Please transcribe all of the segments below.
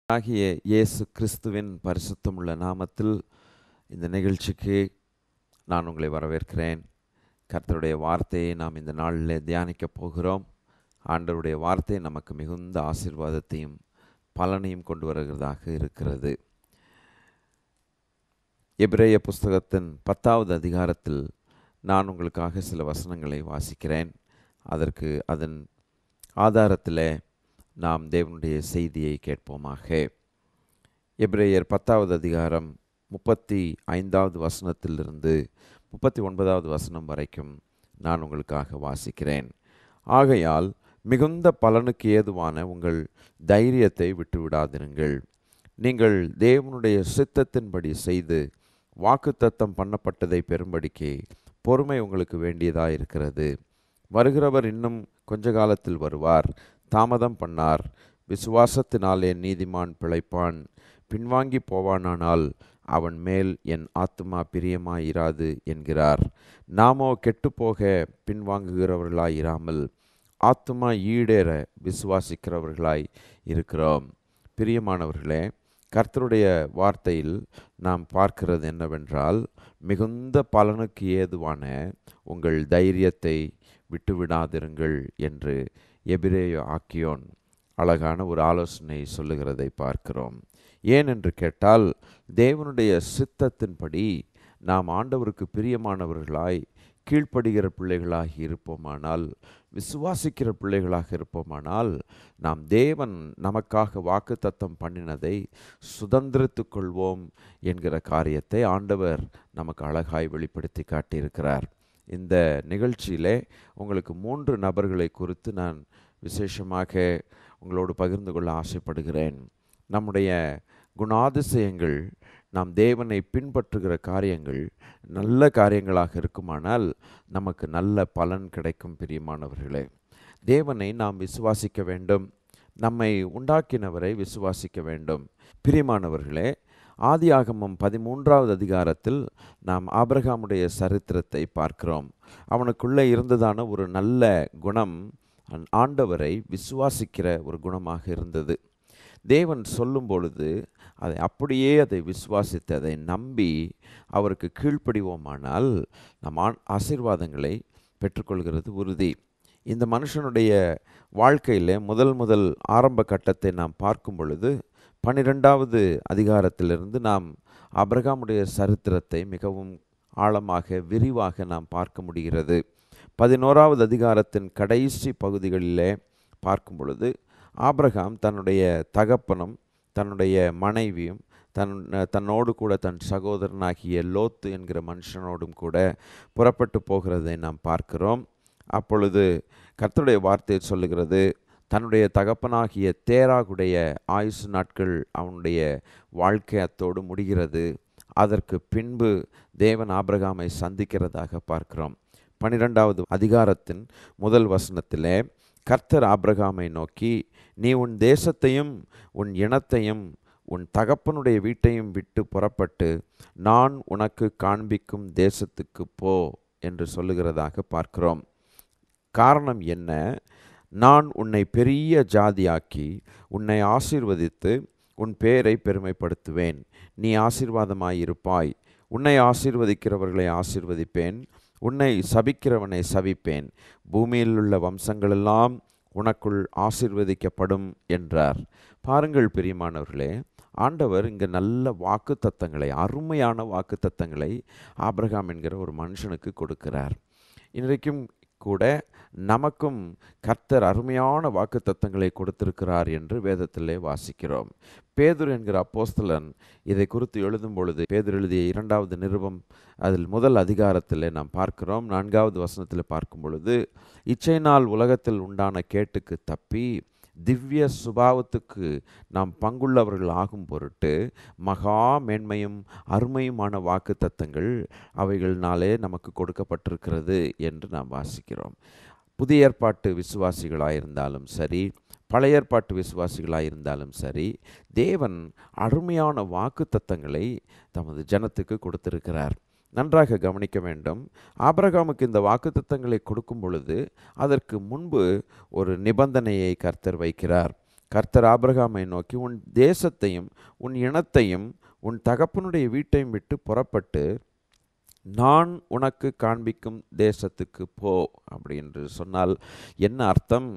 ஆகிய இயேசு கிறிஸ்துவின் பரிசுத்தமுள்ள நாமத்தில் இந்த நிகழ்ச்சிக்கு நான் உங்களை வரவேற்கிறேன். கர்த்தருடைய வார்த்தையை நாம் இந்த நாளில் தியானிக்கப் போகிறோம். ஆண்டவருடைய வார்த்தை நமக்கு மிகுந்த ஆசீர்வாதத்தையும் பலனையும் கொண்டு வருகிறதாக இருக்கிறது. எபிரேய புஸ்தகத்தின் 10வது அதிகாரத்தில் நான் உங்களுக்காக சில வசனங்களை வாசிக்கிறேன். அதன் ஆதாரத்தில் நாம் தேவனுடைய செய்தியை கேட்போமாக. எபிரேயர் 10வது அதிகாரம் 35வது வசனத்திலிருந்து 39வது வசனம் வரைக்கும் நான் உங்களுக்காக வாசிக்கிறேன். ஆகையால் மிகுந்த பலனுக்கு ஏதுவான உங்கள் தைரியத்தை விட்டுவிடாதிருங்கள். நீங்கள் தேவனுடைய சித்தத்தின்படி செய்து வாக்குத்தத்தம் பண்ணப்பட்டதை பெறும்படிக்கு பொறுமை உங்களுக்கு வேண்டியதாக இருக்கிறது. வருகிறவர் இன்னும் கொஞ்ச காலத்தில் வருவார், தாமதம் பண்ணார். விசுவாசத்தினாலே நீதிமான் பிழைப்பான். பின்வாங்கி போவானானால் அவன் மேல் என் ஆத்துமா பிரியமாயிராது என்கிறார். நாமோ கெட்டுப்போக பின்வாங்குகிறவர்களாய் இராமல் ஆத்துமா ஈடேற விசுவாசிக்கிறவர்களாய் இருக்கிறோம். பிரியமானவர்களே, கர்த்தருடைய வார்த்தையில் நாம் பார்க்கிறது என்னவென்றால், மிகுந்த பலனுக்கு ஏதுவான உங்கள் தைரியத்தை விட்டுவிடாதிருங்கள் என்று எபிரேய ஆக்கியோன் அழகான ஒரு ஆலோசனை சொல்லுகிறதை பார்க்கிறோம். ஏன் என்று கேட்டால், தேவனுடைய சித்தத்தின்படி நாம் ஆண்டவருக்கு பிரியமானவர்களாய் கீழ்ப்படுகிற பிள்ளைகளாக இருப்போமானால், விசுவாசிக்கிற பிள்ளைகளாக இருப்போமானால், நாம் தேவன் நமக்காக வாக்குத்தத்தம் பண்ணினதை சுதந்திரித்து கொள்வோம் என்கிற காரியத்தை ஆண்டவர் நமக்கு அழகாய் வெளிப்படுத்தி காட்டியிருக்கிறார். இந்த நிகழ்ச்சியிலே உங்களுக்கு 3 நபர்களை குறித்து நான் விசேஷமாக உங்களோடு பகிர்ந்து கொள்ள ஆசைப்படுகிறேன். நம்முடைய குணாதிசயங்கள், நாம் தேவனை பின்பற்றுகிற காரியங்கள் நல்ல காரியங்களாக இருக்குமானால் நமக்கு நல்ல பலன் கிடைக்கும். பிரியமானவர்களே, தேவனை நாம் விசுவாசிக்க வேண்டும், நம்மை உண்டாக்கினவரை விசுவாசிக்க வேண்டும். பிரியமானவர்களே, ஆதியாகமம் 13வது அதிகாரத்தில் நாம் ஆபிரகாமுடைய சரித்திரத்தை பார்க்கிறோம். அவனுக்குள்ளே இருந்ததான ஒரு நல்ல குணம் ஆண்டவரை விசுவாசிக்கிற ஒரு குணமாக இருந்தது. தேவன் சொல்லும் பொழுது அதை விசுவாசித்து அதை நம்பி அவருக்கு கீழ்ப்படிவோமானால் நம் ஆசீர்வாதங்களை பெற்றுக்கொள்கிறது உறுதி. இந்த மனுஷனுடைய வாழ்க்கையில் முதல் ஆரம்ப கட்டத்தை நாம் பார்க்கும் பொழுது 12வது அதிகாரத்திலிருந்து நாம் ஆபிரகாமுடைய சரித்திரத்தை மிகவும் ஆழமாக விரிவாக நாம் பார்க்க முடிகிறது. 11வது அதிகாரத்தின் கடைசி பகுதிகளிலே பார்க்கும் பொழுது ஆபிரகாம் தன்னுடைய தகப்பனும் தன்னுடைய மனைவியும் தன்னோடு கூட தன் சகோதரனாகிய லோத்து என்கிற மனுஷனோடும் கூட புறப்பட்டு போகிறதை நாம் பார்க்கிறோம். அப்பொழுது கர்த்தருடைய வார்த்தை சொல்லுகிறது, தன்னுடைய தகப்பனாகிய தேராகுடைய ஆயுசு நாட்கள் அவனுடைய வாழ்க்கை அத்தோடு முடிகிறது. அதற்கு பின்பு தேவன் ஆபிரகாமை சந்திக்கிறதாக பார்க்கிறோம். 12வது அதிகாரத்தின் முதல் வசனத்திலே கர்த்தர் ஆபிரகாமை நோக்கி, நீ உன் தேசத்தையும் உன் இனத்தையும் உன் தகப்பனுடைய வீட்டையும் விட்டு புறப்பட்டு நான் உனக்கு காண்பிக்கும் தேசத்துக்கு போ என்று சொல்லுகிறதாக பார்க்கிறோம். காரணம் என்ன? நான் உன்னை பெரிய ஜாதியாக்கி உன்னை ஆசீர்வதித்து உன் பேரை பெருமைப்படுத்துவேன். நீ ஆசீர்வாதமாயிருப்பாய். உன்னை ஆசீர்வதிக்கிறவர்களை ஆசீர்வதிப்பேன், உன்னை சபிக்கிறவனை சபிப்பேன். பூமியில் உள்ள வம்சங்களெல்லாம் உனக்குள் ஆசீர்வதிக்கப்படும் என்றார். பாருங்கள் பிரியமானவர்களே, ஆண்டவர் இங்கே நல்ல வாக்குத்தத்தங்களை, அருமையான வாக்குத்தத்தங்களை ஆபிரகாம் என்கிற ஒரு மனுஷனுக்கு கொடுக்கிறார். இன்றைக்கும் கூட நமக்கும் கர்த்தர் அருமையான வாக்குத்தத்தங்களை கொடுத்திருக்கிறார் என்று வேதத்திலே வாசிக்கிறோம். பேதுரு என்கிற அப்போஸ்தலன் இதை குறித்து எழுதும் பொழுது, பேதுரு எழுதிய 2வது நிருபம் அதில் முதல் அதிகாரத்தில் நாம் பார்க்கிறோம். 4வது வசனத்தில் பார்க்கும் பொழுது, இச்சையினால் உலகத்தில் உண்டான கேட்டுக்கு தப்பி திவ்ய சுபாவத்துக்கு நாம் பங்குள்ளவர்கள் ஆகும் பொருட்டு மகா மேன்மையும் அருமையுமான வாக்குத்தத்தங்கள் அவைகள்னாலே நமக்கு கொடுக்கப்பட்டிருக்கிறது என்று நாம் வாசிக்கிறோம். புதிய ஏற்பாட்டு விசுவாசிகளாயிருந்தாலும் சரி, பழைய ஏற்பாட்டு விசுவாசிகளாயிருந்தாலும் சரி, தேவன் அருமையான வாக்குத்தத்தங்களை தமது ஜனத்துக்கு கொடுத்திருக்கிறார். நன்றாக கவனிக்க வேண்டும். ஆபிரகாமுக்கு இந்த வாக்குத்தத்தங்களை கொடுக்கும் பொழுது அதற்கு முன்பு ஒரு நிபந்தனையை கர்த்தர் வைக்கிறார். கர்த்தர் ஆபிரகாமை நோக்கி, உன் தேசத்தையும் உன் இனத்தையும் உன் தகப்பனுடைய வீட்டையும் விட்டு புறப்பட்டு நான் உனக்கு காண்பிக்கும் தேசத்துக்கு போ என்று சொன்னால் என்ன அர்த்தம்?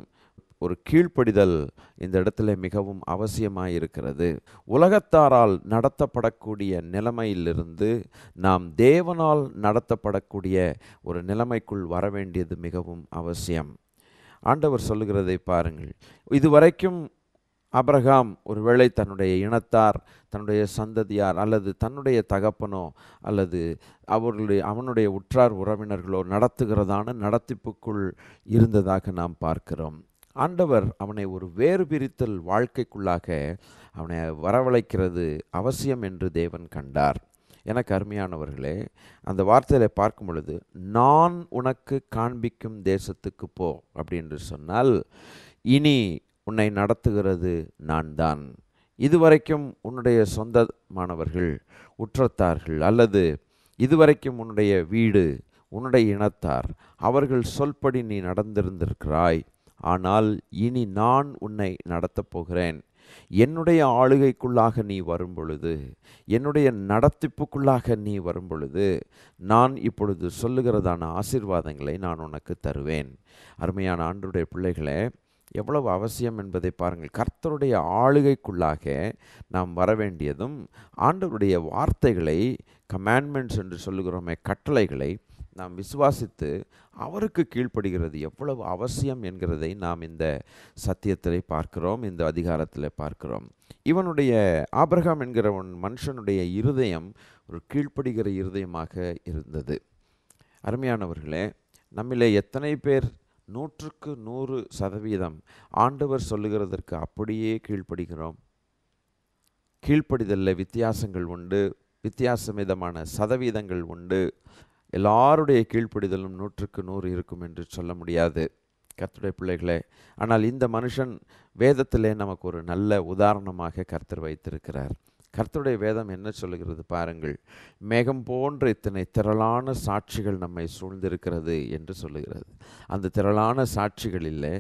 ஒரு கீழ்ப்படிதல் இந்த இடத்துல மிகவும் அவசியமாக இருக்கிறது. உலகத்தாரால் நடத்தப்படக்கூடிய நிலைமையிலிருந்து நாம் தேவனால் நடத்தப்படக்கூடிய ஒரு நிலைமைக்குள் வர வேண்டியது மிகவும் அவசியம். ஆண்டவர் சொல்லுகிறதை பாருங்கள். இதுவரைக்கும் ஆபிரகாம் ஒருவேளை தன்னுடைய இனத்தார், தன்னுடைய சந்ததியார் அல்லது தன்னுடைய தகப்பனோ அல்லது அவனுடைய உற்றார் உறவினர்களோ நடத்துகிறதான நடத்திப்புக்குள் இருந்ததாக நாம் பார்க்கிறோம். ஆண்டவர் அவனை ஒரு வேறு பிரித்தல் வாழ்க்கைக்குள்ளாக அவனை வரவழைக்கிறது அவசியம் என்று தேவன் கண்டார். எனக்கு அருமையானவர்களே, அந்த வார்த்தையில் பார்க்கும் பொழுது, நான் உனக்கு காண்பிக்கும் தேசத்துக்கு போ என்று சொன்னால், இனி உன்னை நடத்துகிறது நான் தான். இதுவரைக்கும் உன்னுடைய சொந்தமானவர்கள், உற்றத்தார்கள் அல்லது இதுவரைக்கும் உன்னுடைய வீடு, உன்னுடைய இனத்தார், அவர்கள் சொல்படி நீ நடந்திருந்திருக்கிறாய். ஆனால் இனி நான் உன்னை நடத்தப் போகிறேன். என்னுடைய ஆளுகைக்குள்ளாக நீ வரும் பொழுது, என்னுடைய நடத்திப்புக்குள்ளாக நீ வரும் பொழுது, நான் இப்பொழுது சொல்லுகிறதான ஆசீர்வாதங்களை நான் உனக்கு தருவேன். அருமையான ஆண்டவருடைய பிள்ளைகளே, எவ்வளவு அவசியம் என்பதை பாருங்கள். கர்த்தருடைய ஆளுகைக்குள்ளாக நாம் வர வேண்டியதும், ஆண்டவருடைய வார்த்தைகளை, கமாண்ட்மெண்ட்ஸ் என்று சொல்லுகிறோமே, கட்டளைகளை நாம் விசுவாசித்து அவருக்கு கீழ்ப்படுகிறது எவ்வளவு அவசியம் என்கிறதை நாம் இந்த சத்தியத்தில் பார்க்கிறோம், இந்த அதிகாரத்தில் பார்க்கிறோம். இவனுடைய ஆபிரகாம் என்கிற மனுஷனுடைய இருதயம் ஒரு கீழ்ப்படுகிற இருதயமாக இருந்தது. அருமையானவர்களே, நம்மிலே எத்தனை பேர் 100க்கு 100% ஆண்டவர் சொல்லுகிறதற்கு அப்படியே கீழ்ப்படுகிறோம்? கீழ்ப்படிதலில் வித்தியாசங்கள் உண்டு, வித்தியாசமிதமான சதவீதங்கள் உண்டு. எல்லாருடைய கீழ்ப்படிதலும் 100க்கு 100 இருக்கும் என்று சொல்ல முடியாது கர்த்தருடைய பிள்ளைகளே. ஆனால் இந்த மனுஷன் வேதத்திலே நமக்கு ஒரு நல்ல உதாரணமாக கர்த்தர் வைத்திருக்கிறார். கர்த்தருடைய வேதம் என்ன சொல்லுகிறது பாருங்கள். மேகம் போன்ற இத்தனை திரளான சாட்சிகள் நம்மை சூழ்ந்திருக்கிறது என்று சொல்லுகிறது. அந்த திரளான சாட்சிகளில்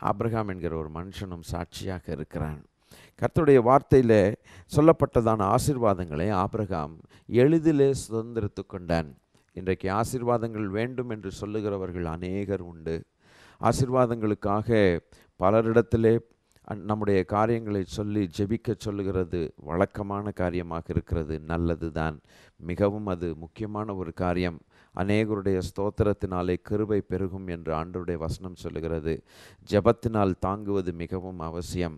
ஆபிரகாம் என்கிற ஒரு மனுஷனும் சாட்சியாக இருக்கிறான். கர்த்தருடைய வார்த்தையில் சொல்லப்பட்டதான ஆசீர்வாதங்களை ஆபிரகாம் எளிதிலே சுதந்திரித்து கொண்டான். இன்றைக்கு ஆசீர்வாதங்கள் வேண்டும் என்று சொல்லுகிறவர்கள் அநேகர் உண்டு. ஆசீர்வாதங்களுக்காக பலரிடத்திலே நம்முடைய காரியங்களை சொல்லி ஜெபிக்க சொல்லுகிறது வழக்கமான காரியமாக இருக்கிறது. நல்லது தான், மிகவும் அது முக்கியமான ஒரு காரியம். அநேகருடைய ஸ்தோத்திரத்தினாலே கிருபை பெருகும் என்று ஆண்டவருடைய வசனம் சொல்லுகிறது. ஜெபத்தினால் தாங்குவது மிகவும் அவசியம்.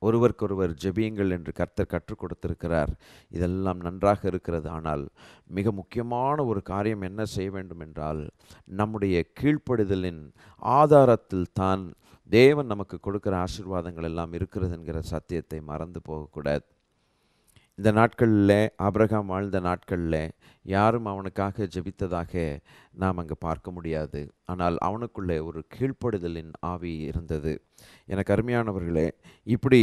ஒருவருக்கொருவர் ஜெபியுங்கள் என்று கர்த்தர் கற்றுக் கொடுத்திருக்கிறார். இதெல்லாம் நன்றாக இருக்கிறது. ஆனால் மிக முக்கியமான ஒரு காரியம் என்ன செய்ய வேண்டும் என்றால், நம்முடைய கீழ்ப்படுதலின் ஆதாரத்தில் தான் தேவன் நமக்கு கொடுக்கிற ஆசீர்வாதங்கள் எல்லாம் இருக்கிறது என்கிற சத்தியத்தை மறந்து போகக்கூடாது. இந்த நாட்களில், ஆபிரகாம் வாழ்ந்த நாட்களில் யாரும் அவனுக்காக ஜெபித்ததாக நாம் அங்கே பார்க்க முடியாது. ஆனால் அவனுக்குள்ளே ஒரு கீழ்ப்படுதலின் ஆவி இருந்தது. எனக்கு அருமையானவர்களே, இப்படி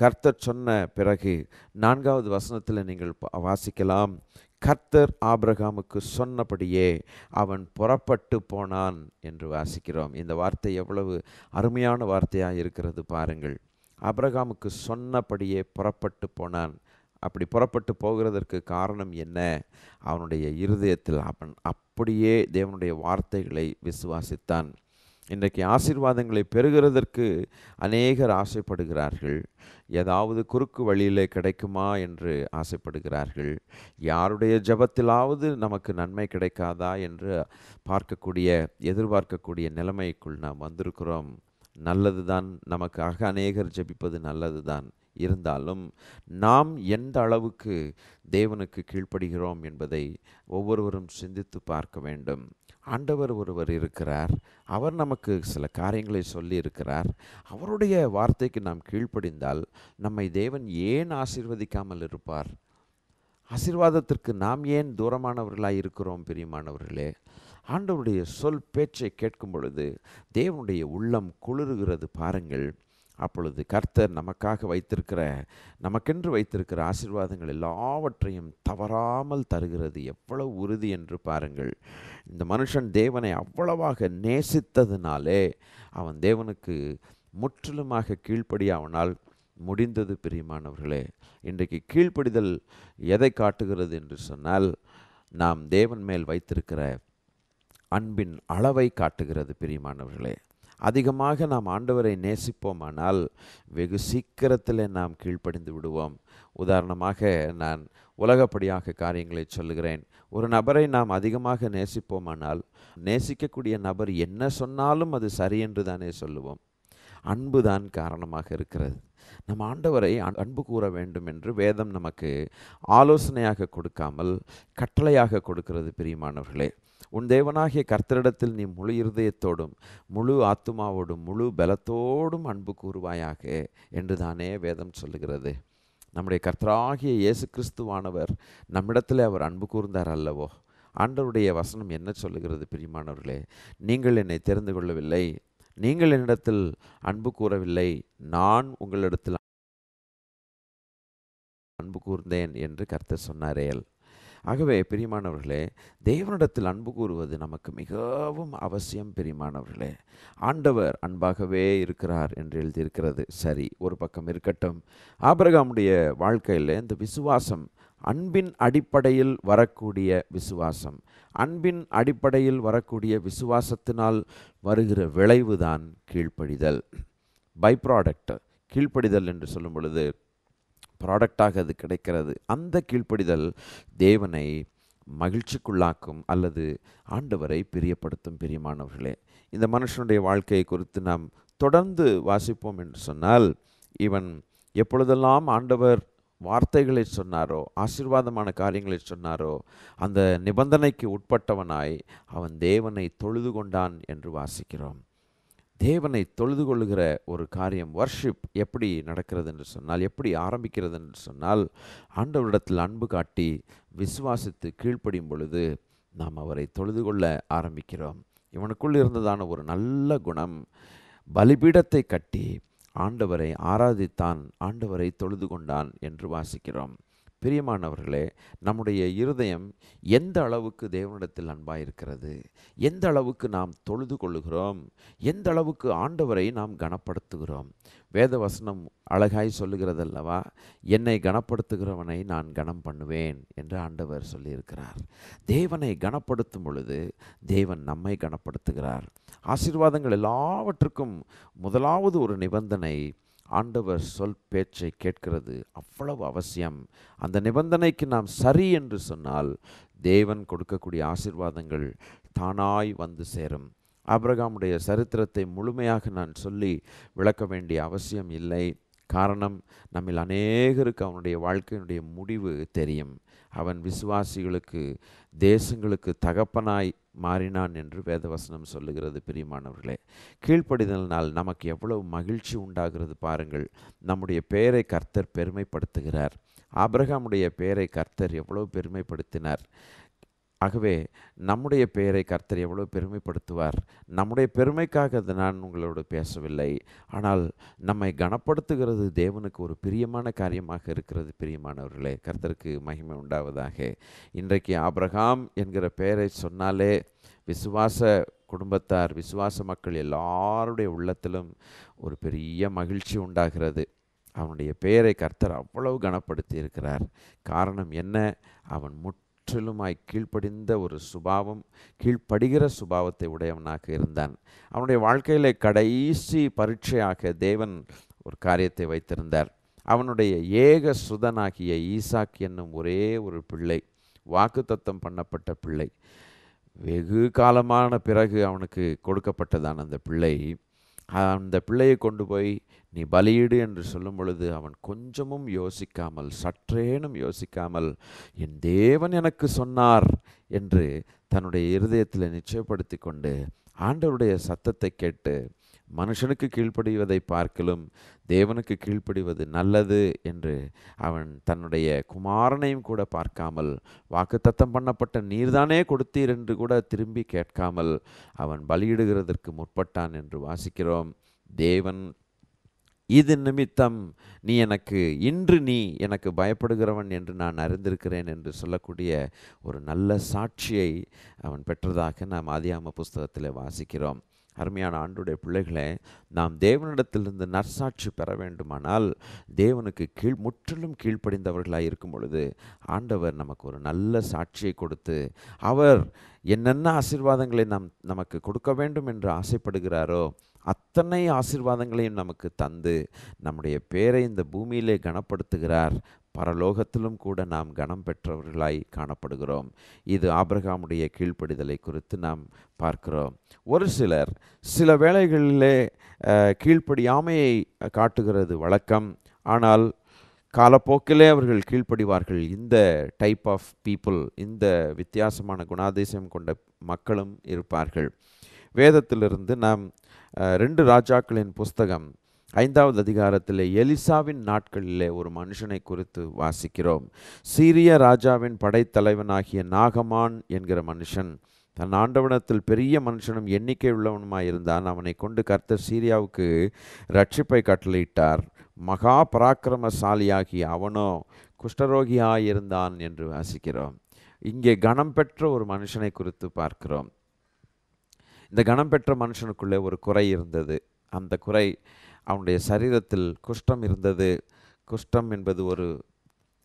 கர்த்தர் சொன்ன பிறகு 4வது வசனத்தில் நீங்கள் வாசிக்கலாம். கர்த்தர் ஆபிரகாமுக்கு சொன்னபடியே அவன் புறப்பட்டு போனான் என்று வாசிக்கிறோம். இந்த வார்த்தை எவ்வளவு அருமையான வார்த்தையாக இருக்கிறது பாருங்கள். ஆபிரகாமுக்கு சொன்னபடியே புறப்பட்டு போனான். அப்படி புறப்பட்டு போகிறதற்கு காரணம் என்ன? அவனுடைய இருதயத்தில் அவன் அப்படியே தேவனுடைய வார்த்தைகளை விசுவாசித்தான். இன்றைக்கு ஆசீர்வாதங்களை பெறுகிறதற்கு அநேகர் ஆசைப்படுகிறார்கள். ஏதாவது குறுக்கு வழியில் கிடைக்குமா என்று ஆசைப்படுகிறார்கள். யாருடைய ஜெபத்திலாவது நமக்கு நன்மை கிடைக்காதா என்று எதிர்பார்க்கக்கூடிய நிலைமைக்குள் நாம் வந்திருக்கிறோம். நல்லது தான், நமக்காக அநேகர் ஜெபிப்பது நல்லது தான். இருந்தாலும் நாம் எந்த அளவுக்கு தேவனுக்கு கீழ்ப்படுகிறோம் என்பதை ஒவ்வொருவரும் சிந்தித்து பார்க்க வேண்டும். ஆண்டவர் ஒருவர் இருக்கிறார். அவர் நமக்கு சில காரியங்களை சொல்லி இருக்கிறார். அவருடைய வார்த்தைக்கு நாம் கீழ்ப்படிந்தால் நம்மை தேவன் ஏன் ஆசீர்வதிக்காமல் இருப்பார்? ஆசீர்வாதத்திற்கு நாம் ஏன் தூரமானவர்களாக இருக்கிறோம்? பிரியமானவர்களே, ஆண்டவருடைய சொல் பேச்சை கேட்கும் பொழுது தேவனுடைய உள்ளம் குளிர்கிறது பாருங்கள். அப்பொழுது கர்த்தர் நமக்கென்று வைத்திருக்கிற ஆசீர்வாதங்கள் எல்லாவற்றையும் தவறாமல் தருகிறது எவ்வளவு உறுதி என்று பாருங்கள். இந்த மனுஷன் தேவனை அவ்வளவாக நேசித்ததினாலே அவன் தேவனுக்கு முற்றிலுமாக கீழ்ப்படியாவனால் முடிந்தது. பிரியமானவர்களே, இன்றைக்கு கீழ்ப்படிதல் எதை காட்டுகிறது என்று சொன்னால், நாம் தேவன் மேல் வைத்திருக்கிற அன்பின் அளவை காட்டுகிறது. பிரியமானவர்களே, அதிகமாக நாம் ஆண்டவரை நேசிப்போமானால் வெகு சீக்கிரத்தில் நாம் கீழ்ப்படிந்து விடுவோம். உதாரணமாக நான் உலகப்படியாக காரியங்களை சொல்லுகிறேன். ஒரு நபரை நாம் அதிகமாக நேசிப்போமானால் நேசிக்கக்கூடிய நபர் என்ன சொன்னாலும் அது சரி என்று தானே சொல்லுவோம். அன்புதான் காரணமாக இருக்கிறது. நம் ஆண்டவரை அன்பு கூற வேண்டும் என்று வேதம் நமக்கு ஆலோசனையாக கொடுக்காமல் கட்டளையாக கொடுக்கிறது. பிரியமானவர்களே, உன் தேவனாகிய கர்த்தரிடத்தில் நீ முழு இருதயத்தோடும் முழு ஆத்துமாவோடும் முழு பலத்தோடும் அன்பு கூறுவாயாக என்று தானே வேதம் சொல்லுகிறது. நம்முடைய கர்த்தராகிய இயேசு கிறிஸ்துவானவர் நம்மிடத்தில் அவர் அன்பு கூர்ந்தார் அல்லவோ? ஆண்டவருடைய வசனம் என்ன சொல்லுகிறது? பிரியமானவர்களே, நீங்கள் என்னை தெரிந்து கொள்ளவில்லை, நீங்கள் என்னிடத்தில் அன்பு கூறவில்லை, நான் உங்களிடத்தில் அன்பு கூர்ந்தேன் என்று கர்த்தர் சொன்னாரேல். ஆகவே பிரியமானவர்களே, தேவனிடத்தில் அன்பு கூறுவது நமக்கு மிகவும் அவசியம். பிரியமானவர்களே, ஆண்டவர் அன்பாகவே இருக்கிறார் என்று எழுதியிருக்கிறது. சரி, ஒரு பக்கம் இருக்கட்டும். ஆபிரகாமுடைய வாழ்க்கையில் இந்த விசுவாசம் அன்பின் அடிப்படையில் வரக்கூடிய விசுவாசம், அன்பின் அடிப்படையில் வரக்கூடிய விசுவாசத்தினால் வருகிற விளைவுதான் கீழ்ப்படிதல். By product. கீழ்ப்படிதல் என்று சொல்லும் பொழுது ப்ராடக்டாக அது கிடைக்கிறது. அந்த கீழ்ப்படிதல் தேவனை மகிழ்ச்சிக்குள்ளாக்கும் அல்லது ஆண்டவரை பிரியப்படுத்தும். பிரியமானவர்களே, இந்த மனுஷனுடைய வாழ்க்கையை குறித்து நாம் தொடர்ந்து வாசிப்போம் என்று சொன்னால், இவன் எப்பொழுதெல்லாம் ஆண்டவர் வார்த்தைகளை சொன்னாரோ, ஆசீர்வாதமான காரியங்களை சொன்னாரோ, அந்த நிபந்தனைக்கு உட்பட்டவனாய் அவன் தேவனை தொழுது கொண்டான் என்று வாசிக்கிறோம். தேவனை தொழுது கொள்ளுகிற ஒரு காரியம், வர்ஷிப் எப்படி நடக்கிறது என்று சொன்னால், எப்படி ஆரம்பிக்கிறது என்று சொன்னால், ஆண்டவரிடத்தில் அன்பு காட்டி விசுவாசித்து கீழ்ப்படியும் பொழுது நாம் அவரை தொழுது கொள்ள ஆரம்பிக்கிறோம். இவனுக்குள் இருந்ததான ஒரு நல்ல குணம், பலிபீடத்தை கட்டி ஆண்டவரை ஆராதித்தான், ஆண்டவரை தொழுது கொண்டான் என்று வாசிக்கிறோம். பிரியமானவர்களே, நம்முடைய இருதயம் எந்த அளவுக்கு தேவனிடத்தில் அன்பாயிருக்கிறது, எந்த அளவுக்கு நாம் தொழுது கொள்ளுகிறோம், எந்த அளவுக்கு ஆண்டவரை நாம் கனப்படுத்துகிறோம். வேதவசனம் அழகாய் சொல்லுகிறதல்லவா, என்னை கனப்படுத்துகிறவனை நான் கனம் பண்ணுவேன் என்று ஆண்டவர் சொல்லியிருக்கிறார். தேவனை கனப்படுத்தும் பொழுது தேவன் நம்மை கனப்படுத்துகிறார். ஆசீர்வாதங்கள் எல்லாவற்றுக்கும் முதலாவது ஒரு நிபந்தனை, ஆண்டவர் சொல் பேச்சை கேட்கிறது அவ்வளவு அவசியம். அந்த நிபந்தனைக்கு நாம் சரி என்று சொன்னால் தேவன் கொடுக்கக்கூடிய ஆசீர்வாதங்கள் தானாய் வந்து சேரும். ஆபிரகாமுடைய சரித்திரத்தை முழுமையாக நான் சொல்லி விளக்க வேண்டிய அவசியம் இல்லை. காரணம், நம்மில் அநேகருக்கு அவனுடைய வாழ்க்கையினுடைய முடிவு தெரியும். அவன் விசுவாசிகளுக்கு, தேசங்களுக்கு தகப்பனாய் மாறினான் என்று வேதவசனம் சொல்லுகிறது. பிரியமானவர்களே, கீழ்ப்படிதலினால் நமக்கு எவ்வளவு மகிழ்ச்சி உண்டாகிறது பாருங்கள். நம்முடைய பெயரை கர்த்தர் பெருமைப்படுத்துகிறார். ஆபிரகாமுடைய பெயரை கர்த்தர் எவ்வளவு பெருமைப்படுத்தினார். ஆகவே நம்முடைய பெயரை கர்த்தர் எவ்வளோ பெருமைப்படுத்துவார். நம்முடைய பெருமைக்காக அதை நான் உங்களோடு பேசவில்லை. ஆனால் நம்மை கனப்படுத்துகிறது தேவனுக்கு ஒரு பிரியமான காரியமாக இருக்கிறது. பிரியமானவர்களே, கர்த்தருக்கு மகிமை உண்டாவதாக. இன்றைக்கு ஆபிரகாம் என்கிற பெயரை சொன்னாலே விசுவாச குடும்பத்தார், விசுவாச மக்கள் எல்லாருடைய உள்ளத்திலும் ஒரு பெரிய மகிழ்ச்சி உண்டாகிறது. அவனுடைய பெயரை கர்த்தர் அவ்வளவு கனப்படுத்தி இருக்கிறார். காரணம் என்ன? அவன் முற்றிலுமாய் கீழ்ப்படிந்த ஒரு சுபாவம், கீழ்ப்படுகிற சுபாவத்தை உடையவனாக இருந்தான். அவனுடைய வாழ்க்கையிலே கடைசி பரீட்சையாக தேவன் ஒரு காரியத்தை வைத்திருந்தார். அவனுடைய ஏக சுதனாகிய ஈசாக் என்னும் ஒரே ஒரு பிள்ளை, வாக்குத்தத்தம் பண்ணப்பட்ட பிள்ளை, வெகு காலமான பிறகு அவனுக்கு கொடுக்கப்பட்டதான் அந்த பிள்ளை. அந்த பிள்ளையை கொண்டு போய் நீ பலியிடு என்று சொல்லும் பொழுது அவன் கொஞ்சமும் யோசிக்காமல், சற்றேனும் யோசிக்காமல், என் தேவன் எனக்கு சொன்னார் என்று தன்னுடைய இருதயத்தில் நிச்சயப்படுத்தி கொண்டு ஆண்டவருடைய சத்தத்தை கேட்டு மனுஷனுக்கு கீழ்ப்படிவதை பார்க்கலும் தேவனுக்கு கீழ்ப்படிவது நல்லது என்று அவன் தன்னுடைய குமாரனையும் கூட பார்க்காமல், வாக்குத்தத்தம் பண்ணப்பட்ட நீர்தானே கொடுத்தீர் என்று கூட திரும்பி கேட்காமல் அவன் பலியிடுகிறதற்கு முற்பட்டான் என்று வாசிக்கிறோம். தேவன் இது நிமித்தம் இன்று நீ எனக்கு பயப்படுகிறவன் என்று நான் அறிந்திருக்கிறேன் என்று சொல்லக்கூடிய ஒரு நல்ல சாட்சியை அவன் பெற்றதாக நாம் ஆதியாகம புஸ்தகத்தில் வாசிக்கிறோம். அருமையான ஆண்டவருடைய பிள்ளைகளே, நாம் தேவனிடத்திலிருந்து நற்சாட்சி பெற வேண்டுமானால் தேவனுக்கு முற்றிலும் கீழ்ப்படிந்தவர்களாய் இருக்கும் பொழுது ஆண்டவர் நமக்கு ஒரு நல்ல சாட்சியை கொடுத்து, அவர் என்னென்ன ஆசீர்வாதங்களை நமக்கு கொடுக்க வேண்டும் என்று ஆசைப்படுகிறாரோ அத்தனை ஆசீர்வாதங்களையும் நமக்கு தந்து நம்முடைய பேரை இந்த பூமியிலே கனப்படுத்துகிறார். பரலோகத்திலும் கூட நாம் கனம் பெற்றவர்களாய் காணப்படுகிறோம். இது ஆபிரகாமுடைய கீழ்ப்படிதலை குறித்து நாம் பார்க்கிறோம். ஒரு சிலர் சில வேளைகளிலே கீழ்ப்படியாமையை காட்டுகிறது வழக்கம். ஆனால் காலப்போக்கிலே அவர்கள் கீழ்ப்படிவார்கள். இந்த டைப் ஆஃப் பீப்புள், இந்த வித்தியாசமான குணாதிசயம் கொண்ட மக்களும் இருப்பார்கள். வேதத்திலிருந்து நாம் 2 ராஜாக்களின் புஸ்தகம் 5வது அதிகாரத்திலே எலிசாவின் நாட்களிலே ஒரு மனுஷனை குறித்து வாசிக்கிறோம். சீரிய ராஜாவின் படைத்தலைவனாகிய நாகமான் என்கிற மனுஷன் தன் ஆண்டவனத்தில் பெரிய மனுஷனும் எண்ணிக்கை உள்ளவனுமாய் இருந்தான். அவனை கொண்டு கர்த்தர் சீரியாவுக்கு ரட்சிப்பை கட்டளையிட்டார். மகா பராக்கிரமசாலியாகிய அவனோ குஷ்டரோகியாயிருந்தான் என்று வாசிக்கிறோம். இங்கே கனம் பெற்ற ஒரு மனுஷனை குறித்து பார்க்கிறோம். இந்த கனம் பெற்ற மனுஷனுக்குள்ளே ஒரு குறை இருந்தது. அந்த குறை, அவனுடைய சரீரத்தில் குஷ்டம் இருந்தது. குஷ்டம் என்பது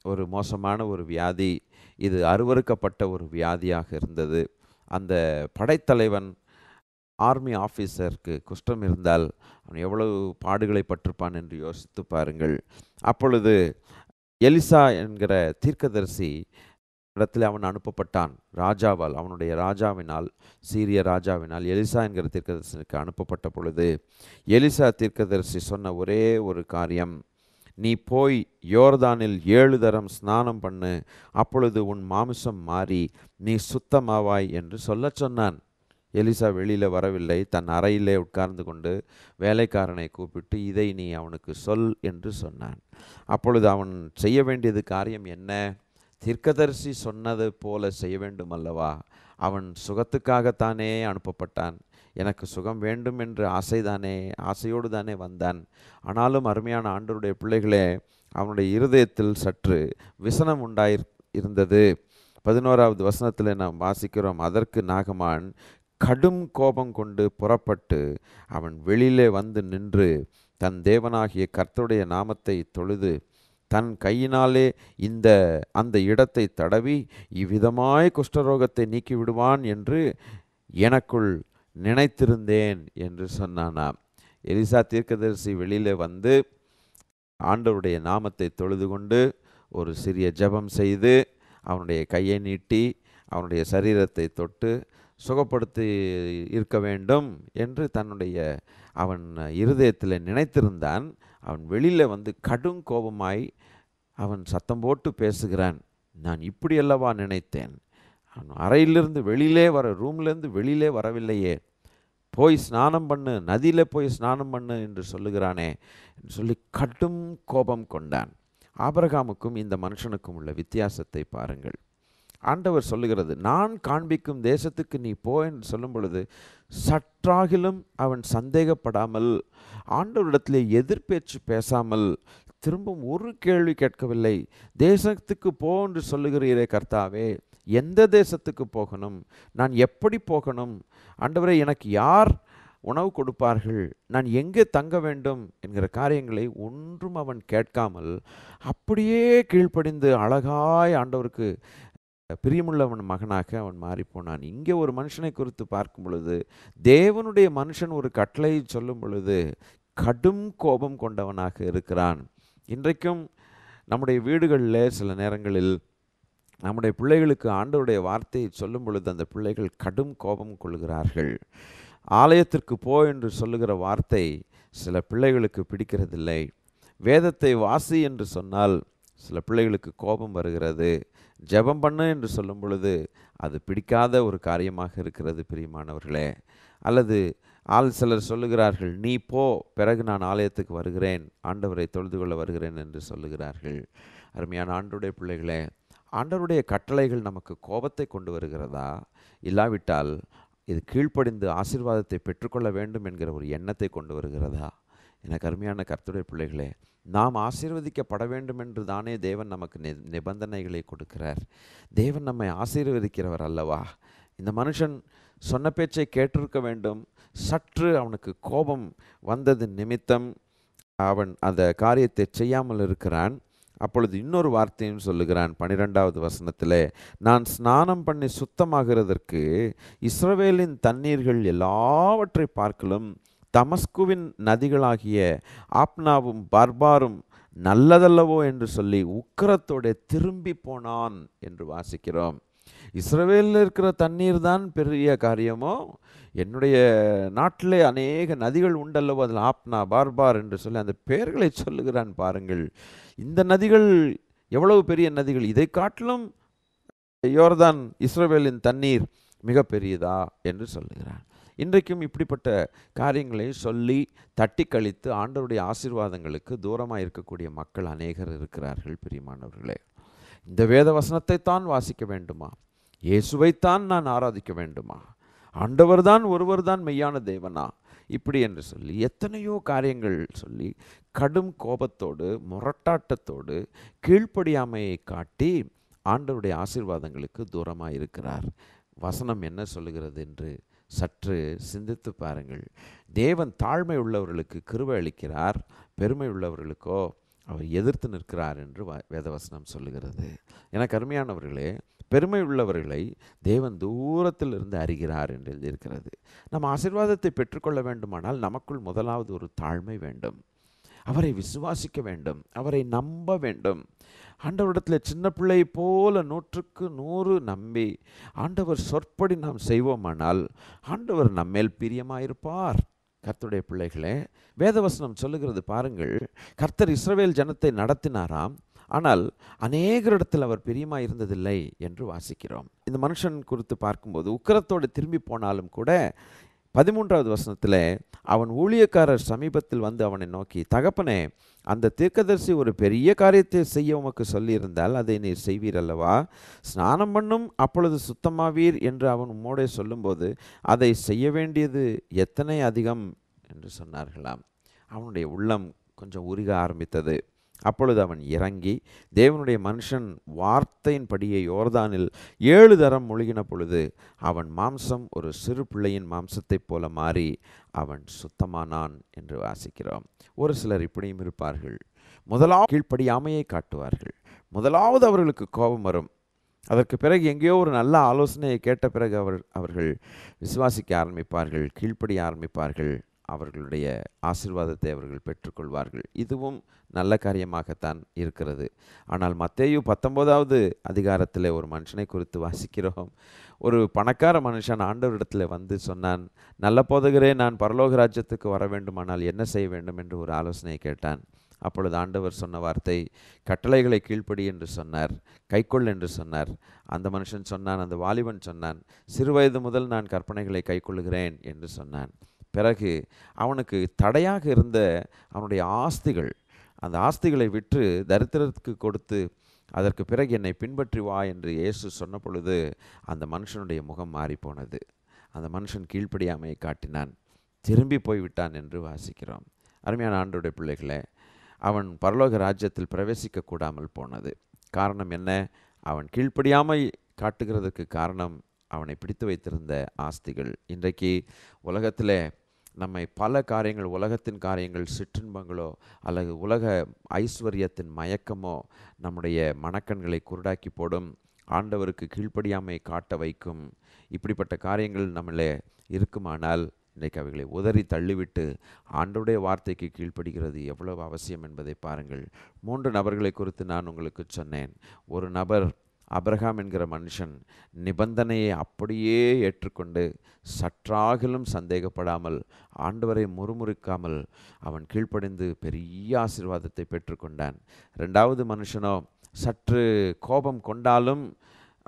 ஒரு மோசமான ஒரு வியாதி. இது அருவருக்கப்பட்ட ஒரு வியாதியாக இருந்தது. அந்த படைத்தலைவன், ஆர்மி ஆஃபீஸருக்கு குஷ்டம் இருந்தால் அவன் எவ்வளவு பாடுகளை பட்டிருப்பான் என்று யோசித்து பாருங்கள். அப்பொழுது எலிசா என்கிற தீர்க்கதரிசி இடத்தில் அவன் அனுப்பப்பட்டான். ராஜாவால், அவனுடைய ராஜாவினால், சீரிய ராஜாவினால் எலிசா என்கிற தீர்க்கதரிசிக்கு அனுப்பப்பட்ட பொழுது எலிசா தீர்க்கதரிசி சொன்ன ஒரே ஒரு காரியம், நீ போய் யோர்தானில் 7 தரம் ஸ்நானம் பண்ணு, அப்பொழுது உன் மாமிசம் மாறி நீ சுத்தமாவாய் என்று சொன்னான். எலிசா வெளியில் வரவில்லை. தன் அறையிலே உட்கார்ந்து கொண்டு வேலைக்காரனை கூப்பிட்டு இதை நீ அவனுக்கு சொல் என்று சொன்னான். அப்பொழுது அவன் செய்ய வேண்டியது காரியம் என்ன? தீர்க்கதரிசி சொன்னது போல செய்ய வேண்டும் அல்லவா? அவன் சுகத்துக்காகத்தானே அனுப்பப்பட்டான். எனக்கு சுகம் வேண்டும் என்று ஆசையோடு தானே வந்தான். ஆனாலும் அருமையான ஆண்டவருடைய பிள்ளைகளே, அவனுடைய இருதயத்தில் சற்று விசனம் இருந்தது. 11வது வசனத்தில் நாம் வாசிக்கிறோம், அதற்கு நாகமான் கடும் கோபம் கொண்டு புறப்பட்டு அவன் வெளியிலே வந்து நின்று தன் தேவனாகிய கர்த்தருடைய நாமத்தை தொழுது தன் கையினாலே அந்த இடத்தை தடவி இவ்விதமாய் குஷ்டரோகத்தை நீக்கி விடுவான் என்று எனக்குள் நினைத்திருந்தேன் என்று சொன்னானாம். எலிசா தீர்க்கதரிசி வெளியிலே வந்து ஆண்டவருடைய நாமத்தை தொழுது கொண்டு ஒரு சிறிய ஜெபம் செய்து அவனுடைய கையை நீட்டி அவனுடைய சரீரத்தை தொட்டு சுகப்படுத்தி இருக்க வேண்டும் என்று அவன் இருதயத்தில் நினைத்திருந்தான். அவன் வெளியில் வந்து கடும் கோபமாய் அவன் சத்தம் போட்டு பேசுகிறான். நான் இப்படி அல்லவா நினைத்தேன். அவன் அறையிலிருந்து ரூம்லேருந்து வெளியிலே வரவில்லையே, போய் ஸ்நானம் பண்ணு, நதியில் போய் ஸ்நானம் பண்ணு என்று சொல்லுகிறானே என்று சொல்லி கடும் கோபம் கொண்டான். ஆபிரகாமுக்கும் இந்த மனுஷனுக்கும் உள்ள வித்தியாசத்தை பாருங்கள். ஆண்டவர் சொல்லுகிறது, நான் காண்பிக்கும் தேசத்துக்கு நீ போ என்று சொல்லும் பொழுது சற்றாகிலும் அவன் சந்தேகப்படாமல், ஆண்டவரிடத்திலே எதிர்பேச்சு பேசாமல், திரும்பவும் ஒரு கேள்வி கேட்கவில்லை. தேசத்துக்கு போ என்று சொல்லுகிறீரே கர்த்தாவே, எந்த தேசத்துக்கு போகணும்? நான் எப்படி போகணும்? ஆண்டவரே, எனக்கு யார் உணவு கொடுப்பார்கள்? நான் எங்கே தங்க வேண்டும் என்கிற காரியங்களை ஒன்றும் அவன் கேட்காமல் அப்படியே கீழ்ப்படிந்து அழகாய் ஆண்டவருக்கு பிரியமுள்ளவன் மகனாக அவன் மாறிப்போனான். இங்கே ஒரு மனுஷனை குறித்து பார்க்கும் பொழுது, தேவனுடைய மனுஷன் ஒரு கட்டளையை சொல்லும் பொழுது கடும் கோபம் கொண்டவனாக இருக்கிறான். இன்றைக்கும் நம்முடைய வீடுகளில் சில நேரங்களில் நம்முடைய பிள்ளைகளுக்கு ஆண்டவருடைய வார்த்தையை சொல்லும் பொழுது அந்த பிள்ளைகள் கடும் கோபம் கொள்கிறார்கள். ஆலயத்திற்கு போ என்று சொல்லுகிற வார்த்தை சில பிள்ளைகளுக்கு பிடிக்கிறதில்லை. வேதத்தை வாசி என்று சொன்னால் சில பிள்ளைகளுக்கு கோபம் வருகிறது. ஜெபம் பண்ணு என்று சொல்லும் பொழுது அது பிடிக்காத ஒரு காரியமாக இருக்கிறது பிரியமானவர்களே. அல்லது சிலர் சொல்லுகிறார்கள், நீ போ, பிறகு நான் ஆலயத்துக்கு வருகிறேன், ஆண்டவரை தொழுது கொள்ள வருகிறேன் என்று சொல்லுகிறார்கள். அருமையான ஆண்டவருடைய பிள்ளைகளே, ஆண்டவருடைய கட்டளைகள் நமக்கு கோபத்தை கொண்டு வருகிறதா, இல்லாவிட்டால் இது கீழ்ப்படிந்து ஆசீர்வாதத்தை பெற்றுக்கொள்ள வேண்டும் என்கிற ஒரு எண்ணத்தை கொண்டு வருகிறதா? எனக்கு அருமையான கர்த்தருடைய பிள்ளைகளே, நாம் ஆசீர்வதிக்கப்பட வேண்டும் என்று தானே தேவன் நமக்கு நிபந்தனைகளை கொடுக்கிறார். தேவன் நம்மை ஆசீர்வதிக்கிறவர் அல்லவா? இந்த மனுஷன் சொன்ன பேச்சை கேட்டிருக்க வேண்டும். சற்று அவனுக்கு கோபம் வந்தது நிமித்தம் அவன் அந்த காரியத்தை செய்யாமல் இருக்கிறான். அப்பொழுது இன்னொரு வார்த்தையும் சொல்லுகிறான் 12வது வசனத்திலே, நான் ஸ்நானம் பண்ணி சுத்தமாகிறதற்கு இஸ்ரவேலின் தண்ணீர்கள் எல்லாவற்றை பார்க்கலும் தமஸ்குவின் நதிகளாகிய ஆப்னாவும் பர்பாரும் நல்லதல்லவோ என்று சொல்லி உக்கிரத்தோட திரும்பி போனான் என்று வாசிக்கிறோம். இஸ்ரவேலில் இருக்கிற தண்ணீர் தான் பெரிய காரியமோ? என்னுடைய நாட்டிலே அநேக நதிகள் உண்டல்லவோ, அதில் ஆப்னா பார்பார் என்று சொல்லி அந்த பெயர்களை சொல்லுகிறான் பாருங்கள். இந்த நதிகள் எவ்வளவு பெரிய நதிகள்! இதை காட்டிலும் யோர்தான் இஸ்ரவேலின் தண்ணீர் மிக பெரியதா என்று சொல்லுகிறான். இன்றைக்கும் இப்படிப்பட்ட காரியங்களை சொல்லி தட்டி கழித்து ஆண்டவருடைய ஆசீர்வாதங்களுக்கு தூரமாக இருக்கக்கூடிய மக்கள் அநேகர் இருக்கிறார்கள். பிரியமானவர்களே, இந்த வேத வசனத்தை தான் வாசிக்க வேண்டுமா? இயேசுவைத்தான் நான் ஆராதிக்க வேண்டுமா? ஆண்டவர் தான் ஒருவர் தான் மெய்யான தேவனா? இப்படி என்று சொல்லி எத்தனையோ காரியங்கள் சொல்லி கடும் கோபத்தோடு முரட்டாட்டத்தோடு கீழ்ப்படியாமையை காட்டி ஆண்டவருடைய ஆசீர்வாதங்களுக்கு தூரமாக இருக்கிறார். வசனம் என்ன சொல்லுகிறது என்று சற்று சிந்தித்து பாருங்கள். தேவன் தாழ்மை உள்ளவர்களுக்கு கிருபை அளிக்கிறார், பெருமை உள்ளவர்களுக்கோ அவர் எதிர்த்து நிற்கிறார் என்று வேதவசனம் சொல்லுகிறது. எனக்கு அருமையானவர்களே, பெருமை உள்ளவர்களை தேவன் தூரத்தில் இருந்து அறிகிறார் என்று எழுதியிருக்கிறது. நம்ம ஆசீர்வாதத்தை பெற்றுக்கொள்ள வேண்டுமானால் நமக்குள் முதலாவது ஒரு தாழ்மை வேண்டும். அவரை விசுவாசிக்க வேண்டும், அவரை நம்ப வேண்டும். ஆண்டவரிடத்தில் சின்ன பிள்ளை போல 100க்கு 100 நம்பி ஆண்டவர் சொற்படி நாம் செய்வோமானால் ஆண்டவர் நம்மேல் பிரியமாயிருப்பார். கர்த்தருடைய பிள்ளைகளே, வேதவசனம் சொல்லுகிறது பாருங்கள். கர்த்தர் இஸ்ரவேல் ஜனத்தை நடத்தினாராம், ஆனால் அநேகரிடத்தில் அவர் பிரியமாக இருந்ததில்லை என்று வாசிக்கிறோம். இந்த மனுஷன் குறித்து பார்க்கும்போது உக்கிரத்தோடு திரும்பி போனாலும் கூட 13வது வசனத்தில் அவன் ஊழியக்காரர் சமீபத்தில் வந்து அவனை நோக்கி, தகப்பனே, அந்த தீர்க்கதரிசி ஒரு பெரிய காரியத்தை செய்ய உமக்கு சொல்லியிருந்தால் அதை நீர் செய்வீர் அல்லவா? ஸ்நானம் பண்ணும் அப்பொழுது சுத்தமாவீர் என்று அவன் உம்மோடே சொல்லும்போது அதை செய்ய வேண்டியது எத்தனை அதிகம் என்று சொன்னார்களாம். அவனுடைய உள்ளம் கொஞ்சம் உருக ஆரம்பித்தது. அப்பொழுது அவன் இறங்கி தேவனுடைய மனுஷன் வார்த்தையின்படியே யோர்தானில் 7 தரம் முழுகின பொழுது அவன் மாம்சம் ஒரு சிறு பிள்ளையின் மாம்சத்தைப் போல மாறி அவன் சுத்தமானான் என்று வாசிக்கிறோம். ஒரு சிலர் இப்படியும் இருப்பார்கள். முதலாவது கீழ்ப்படியாமையை காட்டுவார்கள். முதலாவது அவர்களுக்கு கோபம் வரும். அதற்கு பிறகு எங்கேயோ ஒரு நல்ல ஆலோசனையை கேட்ட பிறகு அவர்கள் விசுவாசிக்க ஆரம்பிப்பார்கள், கீழ்ப்படிய ஆரம்பிப்பார்கள். அவர்களுடைய ஆசீர்வாதத்தை அவர்கள் பெற்றுக்கொள்வார்கள். இதுவும் நல்ல காரியமாகத்தான் இருக்கிறது. ஆனால் மத்தேயு 19வது அதிகாரத்தில் ஒரு மனுஷனை குறித்து வாசிக்கிறோம். ஒரு பணக்கார மனுஷன் ஆண்டவரிடத்தில் வந்து சொன்னான், நல்ல போதகரே, நான் பரலோக ராஜ்யத்துக்கு வர வேண்டுமானால் என்ன செய்ய வேண்டும் என்று ஒரு ஆலோசனையை கேட்டான். அப்பொழுது ஆண்டவர் சொன்ன வார்த்தை, கட்டளைகளை கீழ்ப்படி என்று சொன்னார், கைக்கொள் என்று சொன்னார். அந்த மனுஷன் சொன்னான், அந்த வாலிபன் சொன்னான், சிறுவயது முதல் நான் கற்பனைகளை கைக்கொள்ளுகிறேன் என்று சொன்னான். பிறகு அவனுக்கு தடையாக இருந்த அவனுடைய ஆஸ்திகள், அந்த ஆஸ்திகளை விற்று தரித்திரத்துக்கு கொடுத்து அதற்கு பிறகு என்னை பின்பற்றி வா என்று இயேசு சொன்ன பொழுது அந்த மனுஷனுடைய முகம் மாறிப்போனது. அந்த மனுஷன் கீழ்ப்படியாமையை காட்டினான், திரும்பி போய்விட்டான் என்று வாசிக்கிறோம். அருமையான ஆண்டவருடைய பிள்ளைகளே, அவன் பரலோக ராஜ்யத்தில் பிரவேசிக்க கூடாமல் போனது. காரணம் என்ன? அவன் கீழ்ப்படியாமை காட்டுகிறதுக்கு காரணம் அவனை பிடித்து வைத்திருந்த ஆஸ்திகள். இன்றைக்கு உலகத்தில் நம்மை பல காரியங்கள், உலகத்தின் காரியங்கள், சிற்றின்பங்களோ அல்லது உலக ஐஸ்வர்யத்தின் மயக்கமோ நம்முடைய மனக்கண்களை குருடாக்கி போடும், ஆண்டவருக்கு கீழ்ப்படியாமை காட்ட வைக்கும். இப்படிப்பட்ட காரியங்கள் நம்மளே இருக்குமானால் இன்றைக்கு அவைகளை உதறி தள்ளிவிட்டு ஆண்டவருடைய வார்த்தைக்கு கீழ்ப்படுகிறது எவ்வளவு அவசியம் என்பதை பாருங்கள். 3 நபர்களை குறித்து நான் உங்களுக்கு சொன்னேன். ஒரு நபர் அபிரகாம் என்கிற மனுஷன் நிபந்தனையை அப்படியே ஏற்றுக்கொண்டு சற்றாகிலும் சந்தேகப்படாமல் ஆண்டவரை முறுமுறுக்காமல் அவன் கீழ்ப்படிந்து பெரிய ஆசீர்வாதத்தை பெற்றுக்கொண்டான். 2வது மனுஷனோ சற்று கோபம் கொண்டாலும்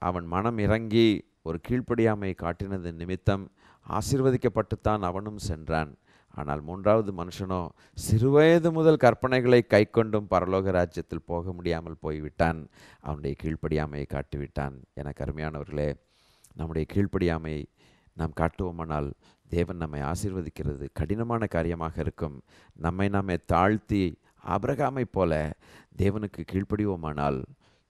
அவன் மனம் இறங்கி ஒரு கீழ்ப்படியாமை காட்டினது நிமித்தம் ஆசீர்வதிக்கப்பட்டுத்தான் அவனும் சென்றான். ஆனால் 3வது மனுஷனோ சிறுவயது முதல் கற்பனைகளை கை கொண்டும் பரலோக ராஜ்யத்தில் போக முடியாமல் போய்விட்டான். அவனுடைய கீழ்ப்படியாமையை காட்டிவிட்டான். எனக்கு அருமையானவர்களே, நம்முடைய கீழ்ப்படியாமையை நாம் காட்டுவோமானால் தேவன் நம்மை ஆசீர்வதிக்கிறது கடினமான காரியமாக இருக்கும். நம்மை தாழ்த்தி ஆபிரகாமை போல தேவனுக்கு கீழ்ப்படிவோமானால்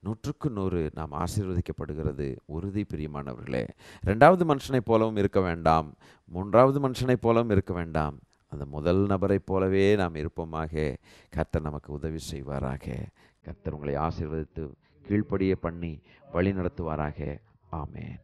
100க்கு 100 நாம் ஆசீர்வதிக்கப்படுகிறது உறுதி. பிரியமானவர்களே, 2வது மனுஷனைப் போலவும் இருக்க வேண்டாம், 3வது மனுஷனைப் போலவும் இருக்க வேண்டாம். அந்த முதல் நபரைப் போலவே நாம் இருப்போமாக. கர்த்தர் நமக்கு உதவி செய்வாராக. கர்த்தர் உங்களை ஆசீர்வதித்து கீழ்ப்படிய பண்ணி வழி நடத்துவாராக. ஆமென்.